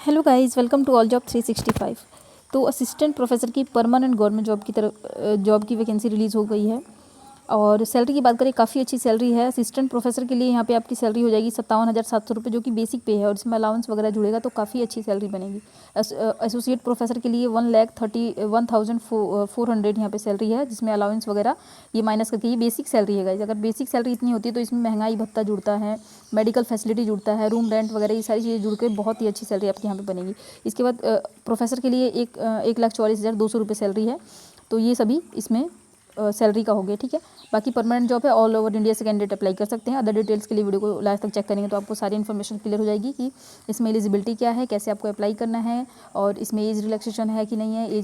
Hello guys, welcome to all job 365। तो assistant professor की permanent government job की तरफ जॉब की वैकेंसी रिलीज़ हो गई है। और सैलरी की बात करें, काफ़ी अच्छी सैलरी है। असिस्टेंट प्रोफेसर के लिए यहाँ पे आपकी सैलरी हो जाएगी 57,700 रुपये, जो कि बेसिक पे है, और इसमें अलाउंस वगैरह जुड़ेगा तो काफ़ी अच्छी सैलरी बनेगी। एसोसिएट प्रोफेसर के लिए 1,31,400 यहाँ पे सैलरी है, जिसमें अलाउंस वगैरह ये माइनस करके ये बेसिक सैलरी है गाइस। अगर बेसिक सैलरी इतनी होती है तो इसमें महंगाई भत्ता जुड़ता है, मेडिकल फैसिलिटी जुड़ता है, रूम रेंट वगैरह, ये सारी चीज़ें जुड़ के बहुत ही अच्छी सैलरी आपकी यहाँ पे बनेगी। इसके बाद प्रोफेसर के लिए 1,44,200 रुपये सैलरी है। तो ये सभी इसमें सैलरी का हो गया, ठीक है। बाकी परमानेंट जॉब है, ऑल ओवर इंडिया से कैंडिडेट अप्लाई कर सकते हैं। अदर डिटेल्स के लिए वीडियो को लास्ट तक चेक करेंगे तो आपको सारी इन्फॉर्मेशन क्लियर हो जाएगी कि इसमें एलिजिबिलिटी क्या है, कैसे आपको अप्लाई करना है, और इसमें एज रिलैक्सेशन है कि नहीं है,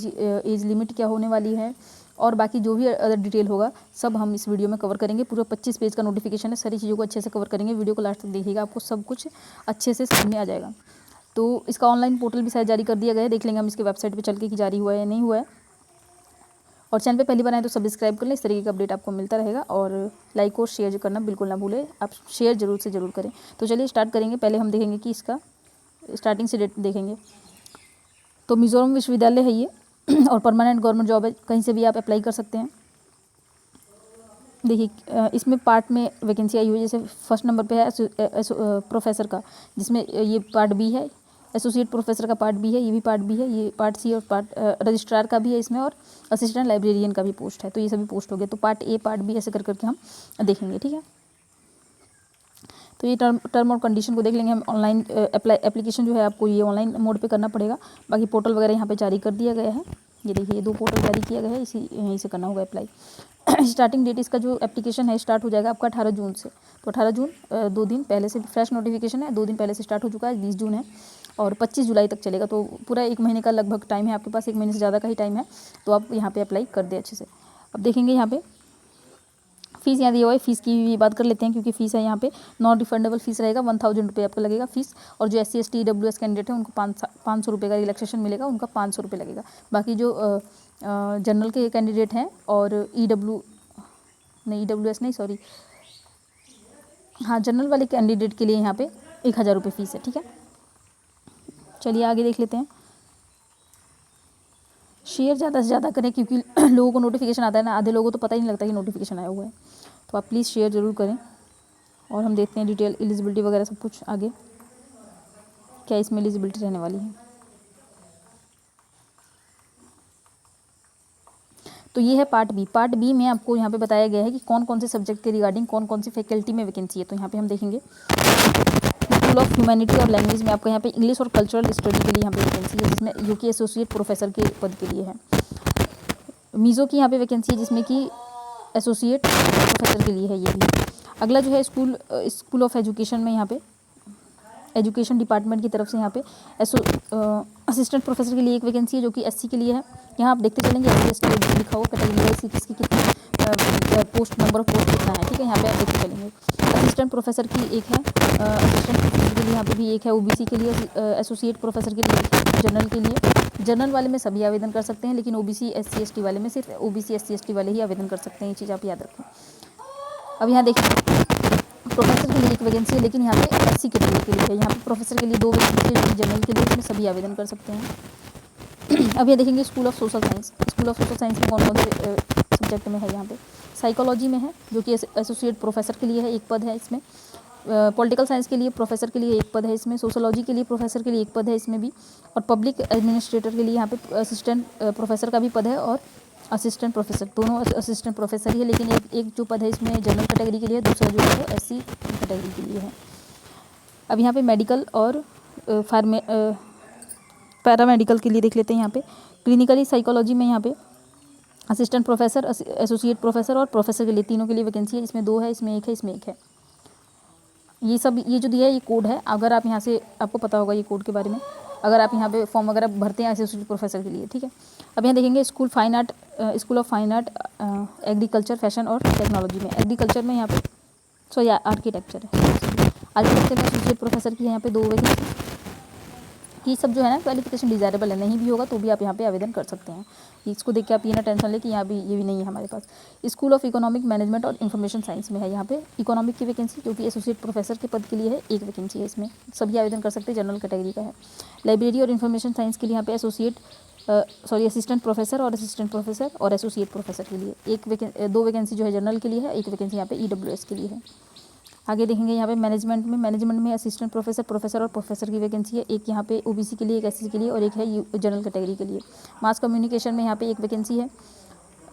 एज लिमिट क्या होने वाली है, और बाकी जो भी अदर डिटेल होगा सब हम इस वीडियो में कवर करेंगे। पूरा 25 पेज का नोटिफिकेशन है, सारी चीज़ों को अच्छे से कवर करेंगे। वीडियो को लास्ट तक देखिएगा, आपको सब कुछ अच्छे से समझ में आ जाएगा। तो इसका ऑनलाइन पोर्टल भी शायद जारी कर दिया गया है, देख लेंगे हम इसके वेबसाइट पर चल के कि जारी हुआ है या नहीं हुआ है। और चैनल पे पहली बार आए तो सब्सक्राइब कर लें, इस तरीके का अपडेट आपको मिलता रहेगा। और लाइक और शेयर करना बिल्कुल ना भूलें, आप शेयर जरूर से ज़रूर करें। तो चलिए स्टार्ट करेंगे। पहले हम देखेंगे कि इसका स्टार्टिंग से डेट देखेंगे। तो मिज़ोरम विश्वविद्यालय है ये और परमानेंट गवर्नमेंट जॉब है, कहीं से भी आप अप्लाई कर सकते हैं। देखिए इसमें पार्ट में वैकेंसी आई हुई है। जैसे फर्स्ट नंबर पे है प्रोफेसर का, जिसमें ये पार्ट बी है। एसोसिएट प्रोफेसर का पार्ट बी है, ये भी पार्ट बी है। ये पार्ट सी और पार्ट रजिस्ट्रार का भी है इसमें, और असिस्टेंट लाइब्रेरियन का भी पोस्ट है। तो ये सभी पोस्ट हो गए। तो पार्ट ए पार्ट बी ऐसे कर करके हम देखेंगे, ठीक है। तो ये टर्म और कंडीशन को देख लेंगे हम। ऑनलाइन एप्लीकेशन जो है आपको ये ऑनलाइन मोड पे करना पड़ेगा। बाकी पोर्टल वगैरह यहाँ पे जारी कर दिया गया है। ये देखिए, ये 2 पोर्टल जारी किया गया है, यहीं से करना होगा अप्लाई। स्टार्टिंग डेट इसका जो एप्लीकेशन है स्टार्ट हो जाएगा आपका 18 जून से। तो 18 जून 2 दिन पहले से फ्रेश नोटिफिकेशन है, 2 दिन पहले से स्टार्ट हो चुका है। 20 जून है और 25 जुलाई तक चलेगा। तो पूरा 1 महीने का लगभग टाइम है आपके पास, 1 महीने से ज़्यादा का ही टाइम है। तो आप यहाँ पे अप्लाई कर दें अच्छे से। अब देखेंगे यहाँ पे फीस यहाँ दिया हुआ है। फीस की भी बात कर लेते हैं, क्योंकि फीस है यहाँ पे नॉन रिफंडेबल फीस रहेगा। 1,000 रुपये आपका लगेगा फीस। और जो SC ST EWS कैंडिडेट है उनको 500 रुपये का रिलैक्सेशन मिलेगा, उनका 500 रुपये लगेगा। बाकी जो जनरल के कैंडिडेट हैं और EWS नहीं, सॉरी, हाँ, जनरल वाले कैंडिडेट के लिए यहाँ पे 1,000 रुपये फीस है, ठीक है। चलिए आगे देख लेते हैं। शेयर ज़्यादा से ज़्यादा करें, क्योंकि लोगों को नोटिफिकेशन आता है ना, आधे लोगों को तो पता ही नहीं लगता कि नोटिफिकेशन आया हुआ है। तो आप प्लीज़ शेयर ज़रूर करें। और हम देखते हैं डिटेल, एलिजिबिलिटी वगैरह सब कुछ आगे क्या इसमें एलिजिबिलिटी रहने वाली है। तो ये है पार्ट बी। पार्ट बी में आपको यहाँ पे बताया गया है कि कौन कौन से सब्जेक्ट के रिगार्डिंग कौन कौन सी फैकल्टी में वैकेंसी है। तो यहाँ पे हम देखेंगे स्कूल ऑफ ह्यूमैनिटी और लैंग्वेज में आपको यहाँ पे इंग्लिश और कल्चरल स्टडी के लिए यहाँ पे वैकेंसी है, जिसमें जो कि एसोसिएट प्रोफेसर के पद के लिए है। मीज़ो की यहाँ पे वैकेंसी है, जिसमें कि एसोसिएट प्रोफेसर के लिए है ये भी। अगला जो है स्कूल ऑफ एजुकेशन में यहाँ पे एजुकेशन डिपार्टमेंट की तरफ से यहाँ पे असिस्टेंट प्रोफेसर के लिए एक वैकेंसी है, जो कि SC के लिए है। यहाँ आप देखते चलेंगे SC ST लिखा हुआ कैटेगरी वाइज किसकी कितनी पोस्ट, नंबर ऑफ पोस्ट कितना है, ठीक है। यहाँ पे आप देखते चलेंगे। असिस्टेंट प्रोफेसर की एक है, असिस्टेंट प्रोफेसर के लिए यहाँ पे भी एक है। OBC के लिए एसोसिएट प्रोफेसर के लिए एक है। जनरल के लिए, जनरल वाले में सभी आवेदन कर सकते हैं, लेकिन OBC SC ST वाले में सिर्फ OBC SC ST वाले ही आवेदन कर सकते हैं। ये चीज़ आप याद रखें। अब यहाँ देखिए प्रोफेसर के लिए एक वैकेंसी है, लेकिन यहाँ पे SC कैटेगरी के लिए है। यहाँ पे प्रोफेसर के लिए 2 वैकेंसी है, जनरल के लिए, इसमें सभी आवेदन कर सकते हैं। अब ये देखेंगे school of social science. School of social science में कौन कौन से सब्जेक्ट में है। यहाँ पे साइकोलॉजी में है, जो कि एसोसिएट प्रोफेसर के लिए है, एक पद है इसमें। पॉलिटिकल साइंस के लिए प्रोफेसर के लिए एक पद है इसमें। सोशोलॉजी के लिए प्रोफेसर के लिए एक पद है इसमें भी। और पब्लिक एडमिनिस्ट्रेटर के लिए यहाँ पे असिस्टेंट प्रोफेसर का भी पद है, और असिस्टेंट प्रोफेसर, दोनों असिस्टेंट प्रोफेसर ही है। लेकिन एक जो पद है इसमें जनरल कैटेगरी के लिए, दूसरा जो है वो SC कैटेगरी के लिए है। अब यहाँ पे मेडिकल और पैरामेडिकल के लिए देख लेते हैं। यहाँ पे क्लिनिकली साइकोलॉजी में यहाँ पे असिस्टेंट प्रोफेसर, एसोसिएट प्रोफेसर और प्रोफेसर के लिए, तीनों के लिए वैकेंसी है। इसमें 2 है, इसमें 1 है, इसमें 1 है। ये सब, ये जो दिया है ये कोड है। अगर आप यहाँ से, आपको पता होगा ये कोड के बारे में, अगर आप यहाँ पे फॉर्म वगैरह भरते हैं एसोसिएट प्रोफेसर के लिए, ठीक है। अब यहाँ देखेंगे school of fine art, agriculture, fashion और टेक्नोलॉजी में। एग्रीकल्चर में यहाँ पे आर्किटेक्चर है। आर्किटेक्चर में एसोसिएट प्रोफेसर की यहाँ पे 2 वैकेंसी ये सब जो है ना क्वालिफिकेशन डिज़ायरेबल है, नहीं भी होगा तो भी आप यहाँ पे आवेदन कर सकते हैं। इसको देख के आप ये ना टेंशन ले कि यहाँ भी ये भी नहीं है हमारे पास। स्कूल ऑफ इकोनॉमिक मैनेजमेंट और इन्फॉर्मेशन साइंस में है यहाँ पे इकोनॉमिक की वैकेंसी, जो कि एसोसिएट प्रोफेसर के पद के लिए है, एक वैकेंसी है इसमें, सभी आवेदन कर सकते हैं, जनरल कैटेगरी का है। लाइब्रेरी और इन्फॉर्मेशन साइंस के लिए यहाँ पे असिस्टेंट प्रोफेसर और एसोसिएट प्रोफेसर के लिए दो वैकेंसी जो है जनरल के लिए है, एक वैकेंसी यहाँ पे EWS के लिए है। आगे देखेंगे यहाँ पे मैनेजमेंट में असिस्टेंट प्रोफेसर और प्रोफेसर की वैकेंसी है, एक यहाँ पे OBC के लिए, एक SC के लिए और एक है जनरल कैटेगरी के लिए। मास कम्युनिकेशन में यहाँ पे एक वैकेंसी है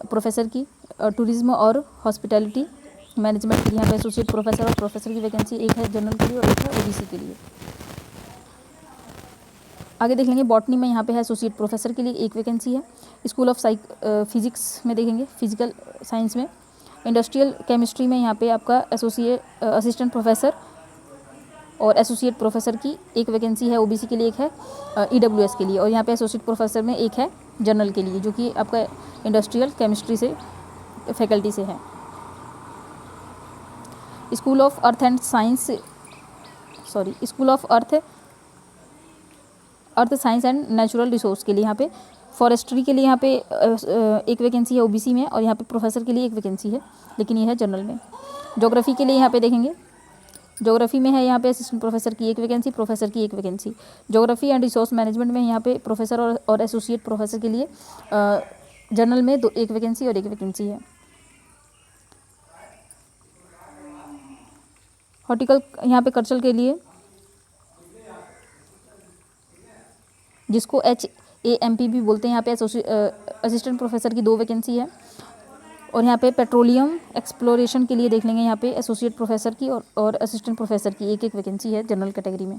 प्रोफेसर की। टूरिज्म और हॉस्पिटैलिटी मैनेजमेंट के लिए यहाँ पे एसोसिएट प्रोफेसर और प्रोफेसर की वैकेंसी एक है जनरल के लिए और एक है OBC के लिए। आगे देख लेंगे बॉटनी में यहाँ पे है एसोसिएट प्रोफेसर के लिए एक वैकेंसी है। स्कूल ऑफ फिजिक्स में देखेंगे फिजिकल साइंस में। इंडस्ट्रियल केमिस्ट्री में यहाँ पे आपका असिस्टेंट प्रोफेसर और एसोसिएट प्रोफेसर की एक वैकेंसी है, OBC के लिए एक है, EWS के लिए, और यहाँ पे एसोसिएट प्रोफेसर में एक है जनरल के लिए, जो कि आपका इंडस्ट्रियल केमिस्ट्री से फैकल्टी से है। School of earth science and natural resource के लिए यहाँ पे फॉरेस्ट्री के लिए यहाँ पे एक वैकेंसी है OBC में, और यहाँ पे प्रोफेसर के लिए एक वैकेंसी है, लेकिन ये है जनरल में। ज्योग्राफी के लिए यहाँ पे देखेंगे, ज्योग्राफी में है यहाँ पे असिस्टेंट प्रोफेसर की एक वैकेंसी, प्रोफेसर की एक vacancy. Geography and resource management में यहाँ पे प्रोफेसर और एसोसिएट प्रोफेसर के लिए जनरल में एक वैकेंसी और एक वैकेंसी है। हॉर्टिकल यहाँ पे कल्चर के लिए, जिसको HAMP भी बोलते हैं, यहाँ पे असिस्टेंट प्रोफेसर की 2 वैकेंसी है। और यहाँ पे पेट्रोलियम एक्सप्लोरेशन के लिए देख लेंगे यहाँ पे एसोसिएट प्रोफेसर की और असिस्टेंट प्रोफेसर की एक वैकेंसी है जनरल कैटेगरी में।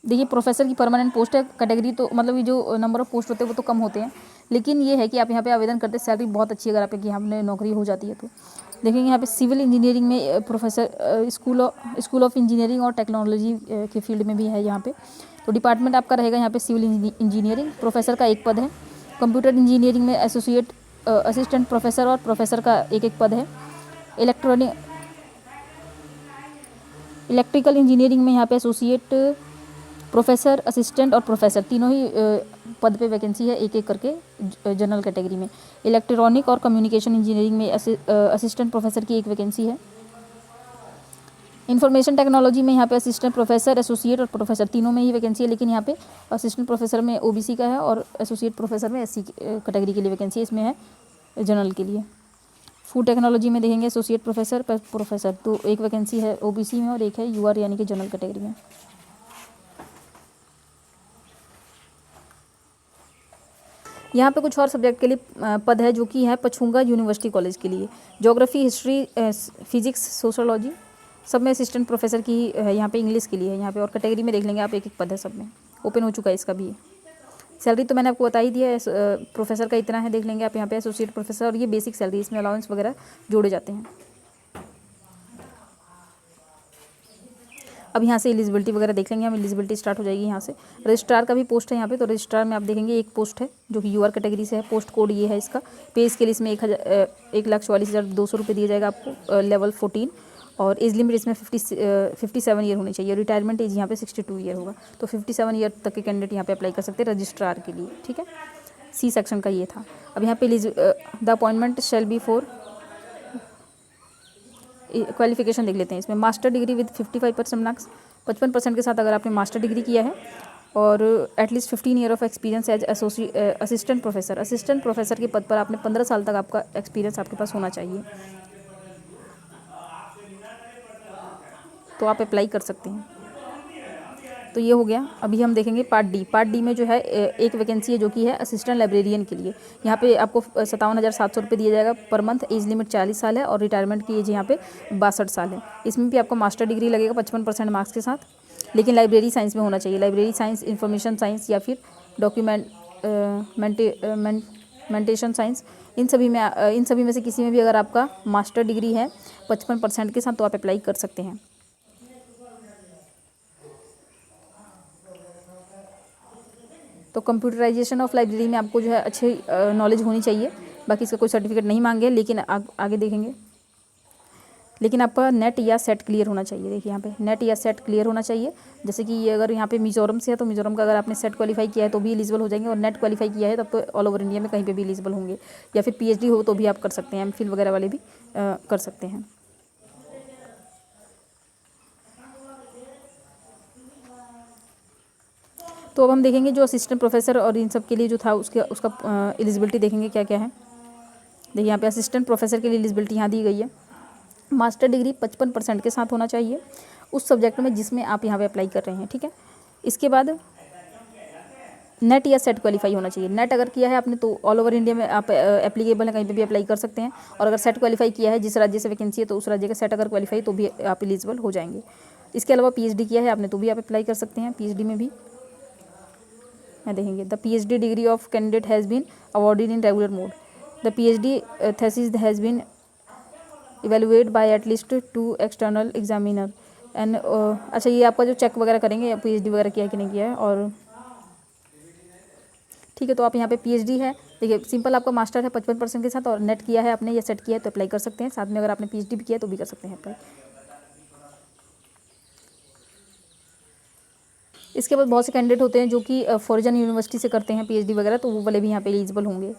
देखिए प्रोफेसर की परमानेंट पोस्ट है, कैटेगरी तो मतलब ये जो नंबर ऑफ पोस्ट होते हैं वो तो कम होते हैं, लेकिन ये है कि आप यहाँ पे आवेदन करते सैलरी बहुत अच्छी अगर आपकी यहाँ पे नौकरी हो जाती है तो। देखेंगे यहाँ पे सिविल इंजीनियरिंग में प्रोफेसर स्कूल ऑफ इंजीनियरिंग और टेक्नोलॉजी के फील्ड में भी है यहाँ पे। तो डिपार्टमेंट आपका रहेगा यहाँ पे सिविल इंजीनियरिंग, प्रोफेसर का एक पद है। कंप्यूटर इंजीनियरिंग में असिस्टेंट प्रोफेसर और प्रोफेसर का एक पद है। इलेक्ट्रिकल इंजीनियरिंग में यहाँ पे एसोसिएट प्रोफेसर, असिस्टेंट और प्रोफेसर तीनों ही पद पे वैकेंसी है, एक एक करके जनरल कैटेगरी में। इलेक्ट्रॉनिक और कम्युनिकेशन इंजीनियरिंग में असिस्टेंट प्रोफेसर की एक वैकेंसी है। इंफॉर्मेशन टेक्नोलॉजी में यहाँ पे असिस्टेंट प्रोफेसर, एसोसिएट और प्रोफेसर तीनों में ही वैकेंसी है, लेकिन यहाँ पे असिस्टेंट प्रोफेसर में OBC का है और एसोसिएट प्रोफेसर में SC कैटेगरी के लिए वैकेंसी है, इसमें है जनरल के लिए। फूड टेक्नोलॉजी में देखेंगे एसोसिएट प्रोफेसर तो एक वैकेंसी है OBC में और एक है UR यानी कि जनरल कैटेगरी में। यहाँ पे कुछ और सब्जेक्ट के लिए पद है, जो कि है पछूंगा यूनिवर्सिटी कॉलेज के लिए। ज्योग्राफी, हिस्ट्री, फिजिक्स, सोशोलॉजी सब में असिस्टेंट प्रोफेसर की है, यहाँ पे इंग्लिश के लिए है यहाँ पे। और कैटेगरी में देख लेंगे आप, एक एक पद है सब में, ओपन हो चुका है इसका भी। सैलरी तो मैंने आपको बता ही दिया है, प्रोफेसर का इतना है, देख लेंगे आप यहाँ पे एसोसिएट प्रोफेसर, और ये बेसिक सैलरी, इसमें अलाउंस वगैरह जोड़े जाते हैं। अब यहाँ से एलिजिबिलिटी वगैरह देख लेंगे हम, एलिजिबिलिटी स्टार्ट हो जाएगी यहाँ से। रजिस्ट्रार का भी पोस्ट है यहाँ पे, तो रजिस्ट्रार में आप देखेंगे एक पोस्ट है जो कि UR कैटेगरी से है, पोस्ट कोड ये है इसका। पे स्केल इसमें 1,44,200 रुपये दिया जाएगा आपको, लेवल 14, और एज लिमिट इसमें 57 ईयर होनी चाहिए। रिटायरमेंट एज यहाँ पे 62 ईयर होगा, तो 57 ईयर तक के कैंडिडेट यहाँ पे अप्लाई कर सकते हैं रजिस्ट्रार के लिए, ठीक है। C सेक्शन का ये था। अब यहाँ पे the appointment shall be for qualification देख लेते हैं इसमें। मास्टर डिग्री विद 55% मार्क्स, 55% के साथ अगर आपने मास्टर डिग्री किया है, और at least 15 year of experience as assistant professor के पद पर आपने 15 साल तक आपका एक्सपीरियंस आपके पास होना चाहिए, तो आप अप्लाई कर सकते हैं। तो ये हो गया। अभी हम देखेंगे पार्ट डी में जो है एक वैकेंसी है जो कि है असिस्टेंट लाइब्रेरियन के लिए। यहाँ पे आपको 57,700 रुपये दिया जाएगा पर मंथ। एज लिमिट 40 साल है और रिटायरमेंट की एज यहाँ पे 62 साल है। इसमें भी आपको मास्टर डिग्री लगेगा 55% मार्क्स के साथ, लेकिन लाइब्रेरी साइंस में होना चाहिए। लाइब्रेरी साइंस, इंफॉर्मेशन साइंस या फिर डॉक्यूमेंटेशन साइंस, इन सभी में से किसी में भी अगर आपका मास्टर डिग्री है 55% के साथ तो आप अप्लाई कर सकते हैं। तो कंप्यूटराइजेशन ऑफ लाइब्रेरी में आपको जो है अच्छी नॉलेज होनी चाहिए, बाकी इसका कोई सर्टिफिकेट नहीं मांगे, लेकिन आगे देखेंगे। लेकिन आपका नेट या सेट क्लियर होना चाहिए। देखिए यहाँ पे नेट या सेट क्लियर होना चाहिए। जैसे कि ये अगर यहाँ पे मिजोरम से है तो मिजोरम का अगर आपने सेट क्वालिफाई किया है तो भी एलिजिबल हो जाएंगे, और नेट क्वालिफाई किया है तब तो ऑल ओवर इंडिया में कहीं पे भी एलिजिबल होंगे। या फिर पीएचडी हो तो भी आप कर सकते हैं, एमफिल वगैरह वाले भी कर सकते हैं। तो अब हम देखेंगे जो असिस्टेंट प्रोफेसर और इन सब के लिए जो था उसका एलिजिबिलिटी देखेंगे क्या क्या है। देखिए यहाँ पे असिस्टेंट प्रोफेसर के लिए एलिजिबिलिटी यहाँ दी गई है। मास्टर डिग्री 55% के साथ होना चाहिए उस सब्जेक्ट में जिसमें आप यहाँ पे अप्लाई कर रहे हैं, ठीक है। इसके बाद नेट या सेट क्वालिफाई होना चाहिए। नेट अगर किया है आपने तो ऑल ओवर इंडिया में आप एप्लीकेबल है, कहीं पे भी अप्लाई कर सकते हैं। और अगर सेट क्वालिफाई किया है, जिस राज्य से वैकेंसी है तो उस राज्य का सेट अगर क्वालिफाई तो भी आप एलिजिबल हो जाएंगे। इसके अलावा पीएचडी किया है आपने तो भी आप अप्लाई कर सकते हैं। पीएचडी में भी मैं देखेंगे the PhD degree of candidate has been awarded in regular mode. The PhD thesis has been evaluate by at least 2 external examiner and अच्छा, ये आपका जो चेक वगैरह करेंगे पीएचडी वगैरह किया है कि नहीं किया है। और ठीक है, तो आप यहाँ पे पीएचडी है, देखिए सिंपल आपका मास्टर है 55% के साथ, और नेट किया है आपने या सेट किया है तो अप्लाई कर सकते हैं। साथ में अगर आपने पीएचडी भी किया है तो भी कर सकते हैं अप्लाई। इसके बाद बहुत से कैंडिडेट होते हैं जो कि फॉरेन यूनिवर्सिटी से करते हैं पीएचडी वगैरह, तो वो वाले भी यहाँ पे एलिजिबल होंगे।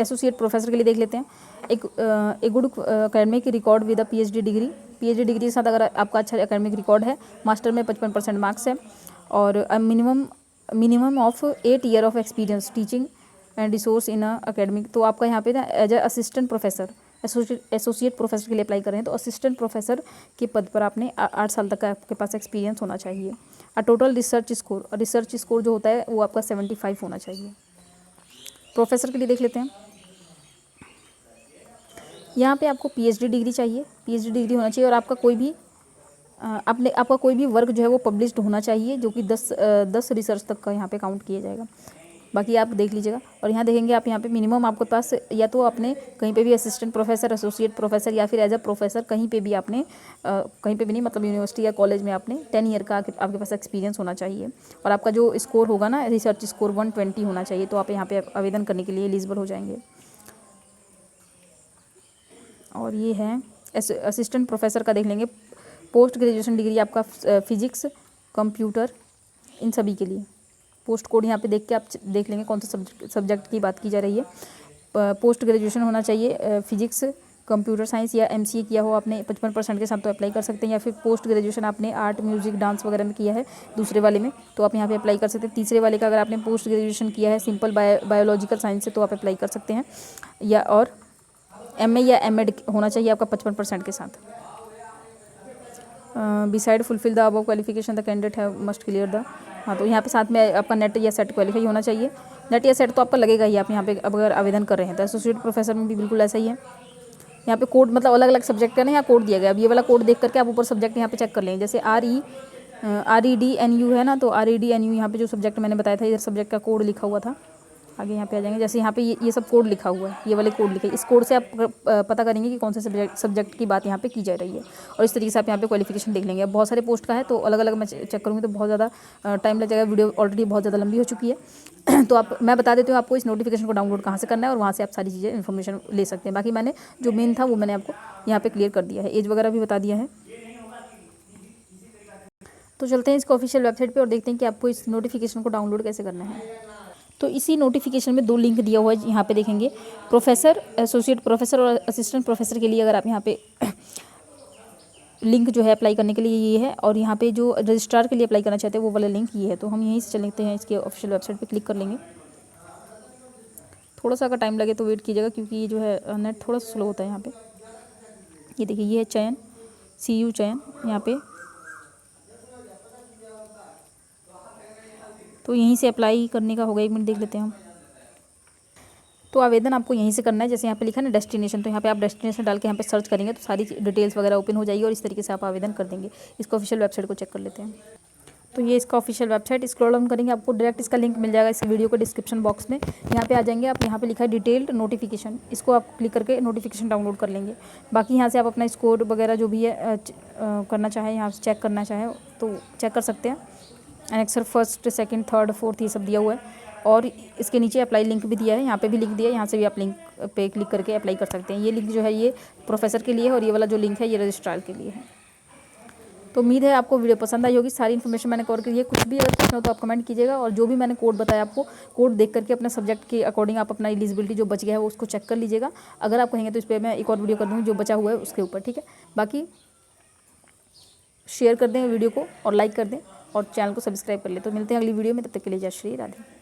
एसोसिएट प्रोफेसर के लिए देख लेते हैं। एक good academic record with a PhD degree. PhD degree के साथ अगर आपका अच्छा एकेडमिक रिकॉर्ड है, मास्टर में 55% मार्क्स है, और minimum of 8 year of experience teaching and resource in academic. तो आपका यहाँ पे ना as a assistant professor, associate professor के लिए अप्लाई कर रहे हैं तो असिस्टेंट प्रोफेसर के पद पर आपने 8 साल तक का आपके पास एक्सपीरियंस होना चाहिए। टोटल रिसर्च स्कोर जो होता है वो आपका 75 होना चाहिए। प्रोफेसर के लिए देख लेते हैं। यहाँ पे आपको पीएचडी डिग्री चाहिए, पीएचडी डिग्री होना चाहिए, और आपका कोई भी आपका कोई भी वर्क जो है वो पब्लिश्ड होना चाहिए, जो कि 10 रिसर्च तक का यहाँ पे काउंट किया जाएगा। बाकी आप देख लीजिएगा। और यहाँ देखेंगे आप यहाँ पे मिनिमम आपके पास या तो आपने कहीं पे भी असिस्टेंट प्रोफेसर, एसोसिएट प्रोफेसर या फिर एज अ प्रोफेसर कहीं पे भी आपने कहीं पे भी नहीं, मतलब यूनिवर्सिटी या कॉलेज में आपने 10 ईयर का आपके पास एक्सपीरियंस होना चाहिए। और आपका जो स्कोर होगा ना, रिसर्च स्कोर 120 होना चाहिए, तो आप यहाँ पे आवेदन करने के लिए एलिजिबल हो जाएंगे। और ये है असिस्टेंट प्रोफेसर का देख लेंगे। पोस्ट ग्रेजुएशन डिग्री आपका फिजिक्स, कंप्यूटर, इन सभी के लिए पोस्ट कोड यहाँ पे देख के आप देख लेंगे कौन सा सब्जेक्ट की बात की जा रही है। पोस्ट ग्रेजुएशन होना चाहिए फिजिक्स, कंप्यूटर साइंस या एमसीए किया हो आपने 55% के साथ तो अप्लाई कर सकते हैं। या फिर पोस्ट ग्रेजुएशन आपने आर्ट, म्यूजिक, डांस वगैरह में किया है दूसरे वाले में तो आप यहाँ पे अप्लाई कर सकते हैं। तीसरे वाले का अगर आपने पोस्ट ग्रेजुएशन किया है सिंपल बायोलॉजिकल साइंस से तो आप अप्लाई कर सकते हैं। या और एमए या एमएड होना चाहिए आपका 55% के साथ। Beside fulfil the above qualification the candidate है मस्ट क्लियर द। हाँ, तो यहाँ पे साथ में आपका नेट या सेट क्वालिफाई होना चाहिए। नेट या सेट तो आपका लगेगा ही, आप यहाँ पे अगर आवेदन कर रहे हैं तो। एसोसिएट प्रोफेसर में भी बिल्कुल ऐसा ही है। यहाँ पे कोड मतलब अलग अलग सब्जेक्ट का ना यहाँ कोड दिया गया। अब ये वाला कोड देख करके आप ऊपर सब्जेक्ट यहाँ पे चेक कर लेंगे। जैसे REDNU है ना, तो REDNU यहाँ पे जो सब्जेक्ट मैंने बताया था, इधर सब्जेक्ट का कोड लिखा हुआ था। आगे यहाँ पे आ जाएंगे, जैसे यहाँ पे ये सब कोड लिखा हुआ है, ये वाले कोड लिखे, इस कोड से आप पता करेंगे कि कौन से सब्जेक्ट की बात यहाँ पे की जा रही है। और इस तरीके से आप यहाँ पे क्वालिफिकेशन देख लेंगे। अब बहुत सारे पोस्ट का है तो अलग अलग मैं चेक करूँगी तो बहुत ज़्यादा टाइम लग जाएगा। वीडियो ऑलरेडी बहुत ज़्यादा लंबी हो चुकी है तो मैं बता देती हूँ आपको इस नोटिफिकेशन को डाउनलोड कहाँ से करना है, और वहाँ से आप सारी चीज़ें इन्फॉर्मेशन ले सकते हैं। बाकी मैंने जो मेन था वो मैंने आपको यहाँ पर क्लियर कर दिया है, एज वगैरह भी बता दिया है। तो चलते हैं इसको ऑफिशियल वेबसाइट पे और देखते हैं कि आपको इस नोटिफिकेशन को डाउनलोड कैसे करना है। तो इसी नोटिफिकेशन में 2 लिंक दिया हुआ है, यहाँ पे देखेंगे प्रोफेसर, एसोसिएट प्रोफेसर और असिस्टेंट प्रोफेसर के लिए। अगर आप यहाँ पे लिंक जो है अप्लाई करने के लिए ये है, और यहाँ पे जो रजिस्ट्रार के लिए अप्लाई करना चाहते हैं वो वाला लिंक ये है। तो हम यहीं से चलते हैं, इसके ऑफिशियल वेबसाइट पे क्लिक कर लेंगे। थोड़ा सा अगर टाइम लगे तो वेट कीजिएगा, क्योंकि ये जो है नेट थोड़ा सा स्लो होता है यहाँ पे। ये देखिए, ये है चयन, CU चयन यहाँ पे। तो यहीं से अप्लाई करने का होगा, 1 मिनट देख लेते हैं हम। तो आवेदन आपको यहीं से करना है। जैसे यहाँ पे लिखा है ना डेस्टिनेशन, तो यहाँ पे आप डेस्टिनेशन डाल के यहाँ पे सर्च करेंगे तो सारी डिटेल्स वगैरह ओपन हो जाएगी और इस तरीके से आप आवेदन कर देंगे। इसको ऑफिशियल वेबसाइट को चेक कर लेते हैं। तो ये इसका ऑफिशियल वेबसाइट, स्क्रॉल डाउन करेंगे आपको डायरेक्ट इसका लिंक मिल जाएगा इस वीडियो को डिस्क्रिप्शन बॉक्स में। यहाँ पे आ जाएंगे आप, यहाँ पे लिखा है डिटेल्ड नोटिफिकेशन, इसको आप क्लिक करके नोटिफिकेशन डाउनलोड कर लेंगे। बाकी यहाँ से आप अपना स्कोर वगैरह जो भी है करना चाहें, यहाँ से चेक करना चाहें तो चेक कर सकते हैं। Annexure 1st, 2nd, 3rd, 4th ये सब दिया हुआ है। और इसके नीचे अप्लाई लिंक भी दिया है, यहाँ पे भी लिंक दिया है, यहाँ से भी आप लिंक पे क्लिक करके अप्लाई कर सकते हैं। ये लिंक जो है ये प्रोफेसर के लिए है और ये वाला जो लिंक है ये रजिस्ट्रार के लिए है। तो उम्मीद है आपको वीडियो पसंद आई होगी। सारी इन्फॉर्मेशन मैंने कवर की है। कुछ भी अगर प्रश्न हो तो आप कमेंट कीजिएगा, और जो भी मैंने कोड बताया आपको, कोड देख करके अपने सब्जेक्ट के अकॉर्डिंग आप अपना एलिजिबिलिटी जो बच गया है वो उसको चेक कर लीजिएगा। अगर आप कहेंगे तो इस पर मैं एक और वीडियो कर दूँगी जो बचा हुआ है उसके ऊपर, ठीक है। बाकी शेयर कर दें वीडियो को और लाइक कर दें और चैनल को सब्सक्राइब कर लें। तो मिलते हैं अगली वीडियो में, तब तक के लिए जय श्री राधे।